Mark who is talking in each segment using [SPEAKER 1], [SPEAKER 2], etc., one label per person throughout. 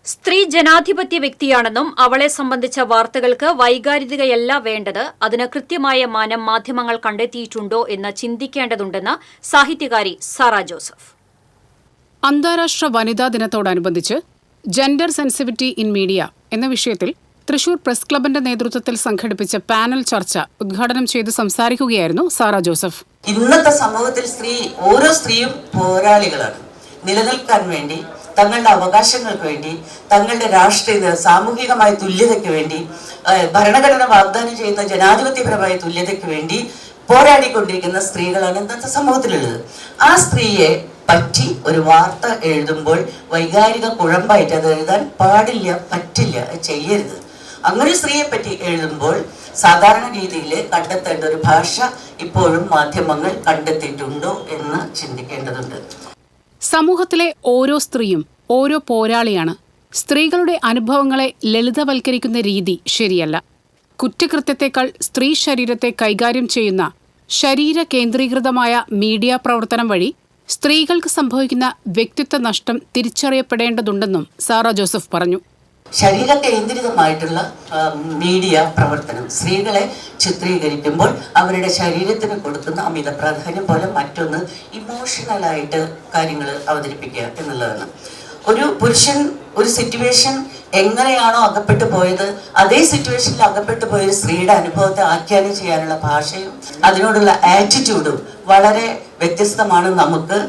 [SPEAKER 1] സ്ത്രീ ജനാധിപത്യ വ്യക്തിയാണെന്നും അവളെ സംബന്ധിച്ച വാർത്തകൾക്ക് വൈകാരികതയല്ല വേണ്ടത്, അതിന് കൃത്യമായ മാനം മാധ്യമങ്ങൾ കണ്ടെത്തിയിട്ടുണ്ടോ എന്ന് ചിന്തിക്കേണ്ടതുണ്ടെന്ന് സാഹിത്യകാരി സാറ ജോസഫ്.
[SPEAKER 2] അന്താരാഷ്ട്ര വനിതാ ദിനത്തോടനുബന്ധിച്ച് ജെൻഡർ സെൻസിറ്റിവിറ്റി ഇൻ മീഡിയ എന്ന വിഷയത്തിൽ തൃശൂർ പ്രസ് ക്ലബിന്റെ നേതൃത്വത്തിൽ സംഘടിപ്പിച്ച പാനൽ ചർച്ച ഉദ്ഘാടനം ചെയ്ത് സംസാരിക്കുകയായിരുന്നു സാറ ജോസഫ്.
[SPEAKER 3] ഇന്നത്തെ സമൂഹത്തിൽ ഓരോ സ്ത്രീയും പോരാളികളാണ്. നിലനിൽക്കാൻ വേണ്ടി, തങ്ങളുടെ അവകാശങ്ങൾക്ക് വേണ്ടി, തങ്ങളുടെ രാഷ്ട്രീയ സാമൂഹികമായ തുല്യതയ്ക്ക് വേണ്ടി, ഭരണഘടന വാഗ്ദാനം ചെയ്യുന്ന ജനാധിപത്യപരമായ തുല്യതയ്ക്ക് വേണ്ടി പോരാടിക്കൊണ്ടിരിക്കുന്ന സ്ത്രീകളാണ് ഇന്നത്തെ സമൂഹത്തിലുള്ളത്. ആ സ്ത്രീയെ പറ്റി ഒരു വാർത്ത എഴുതുമ്പോൾ വൈകാരിക കുഴമ്പായിട്ട് അത് എഴുതാൻ പാടില്ല, പറ്റില്ല, ചെയ്യരുത്. അങ്ങനെ സ്ത്രീയെ പറ്റി എഴുതുമ്പോൾ സാധാരണ രീതിയിൽ കണ്ടെത്തേണ്ട ഒരു ഭാഷ ഇപ്പോഴും മാധ്യമങ്ങൾ കണ്ടെത്തിയിട്ടുണ്ടോ എന്ന് ചിന്തിക്കേണ്ടതുണ്ട്.
[SPEAKER 2] സമൂഹത്തിലെ ഓരോ സ്ത്രീയും ഓരോ പോരാളിയാണ്. സ്ത്രീകളുടെ അനുഭവങ്ങളെ ലളിതവൽക്കരിക്കുന്ന രീതി ശരിയല്ല. കുറ്റകൃത്യത്തെക്കാൾ സ്ത്രീ ശരീരത്തെ കൈകാര്യം ചെയ്യുന്ന ശരീര കേന്ദ്രീകൃതമായ മീഡിയ പ്രവർത്തനം വഴി സ്ത്രീകൾക്ക് സംഭവിക്കുന്ന വ്യക്തിത്വ നഷ്ടം തിരിച്ചറിയപ്പെടേണ്ടതുണ്ടെന്നും സാറ ജോസഫ് പറഞ്ഞു.
[SPEAKER 3] ശരീര കേന്ദ്രിതമായിട്ടുള്ള മീഡിയ പ്രവർത്തനം സ്ത്രീകളെ ചിത്രീകരിക്കുമ്പോൾ അവരുടെ ശരീരത്തിന് കൊടുക്കുന്ന അമിത പ്രാധാന്യം പോലെ മറ്റൊന്ന് ഇമോഷണലായിട്ട് കാര്യങ്ങൾ അവതരിപ്പിക്കുക എന്നുള്ളതാണ്. ഒരു പുരുഷൻ ഒരു സിറ്റുവേഷൻ എങ്ങനെയാണോ അകപ്പെട്ടു പോയത്, അതേ സിറ്റുവേഷനിൽ അകപ്പെട്ടു പോയ സ്ത്രീയുടെ അനുഭവത്തെ ആഖ്യാനം ചെയ്യാനുള്ള ഭാഷയും അതിനോടുള്ള ആറ്റിറ്റ്യൂഡും വളരെ വ്യത്യസ്തമാണ്. നമുക്ക്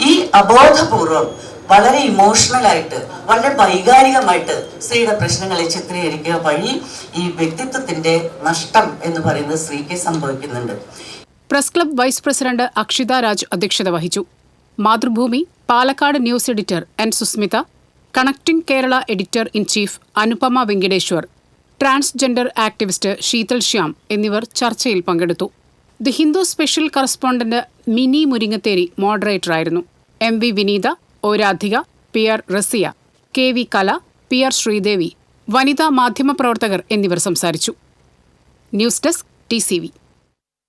[SPEAKER 3] ഈ അബോധപൂർവം വളരെ ഇമോഷണലായിട്ട്, വളരെ വൈകാരികമായിട്ട് സ്ത്രീയുടെ പ്രശ്നങ്ങളെ ചിത്രീകരിക്കുക വഴി ഈ വ്യക്തിത്വത്തിന്റെ നഷ്ടം എന്ന് പറയുന്നത് സ്ത്രീക്ക് സംഭവിക്കുന്നുണ്ട്.
[SPEAKER 2] Press club vice president Akshitha Raj അധ്യക്ഷത വഹിച്ചു. Mathrubhumi Palakkad news editor N Susmitha, connecting Kerala editor in chief Anupama Venkiteswar, transgender activist Sheethal Shyam എന്നിവർ ചർച്ചയിൽ പങ്കെടുത്തു. The Hindu special correspondent Mini Muringatheri മോഡറേറ്ററായിരുന്നു. M V Vineetha, O Radhika, P R Rasiya, K V Kala, P R Sreedevi, വനിതാ മാധ്യമപ്രവർത്തകർ എന്നിവർ സംസാരിച്ചു. News desk TCV.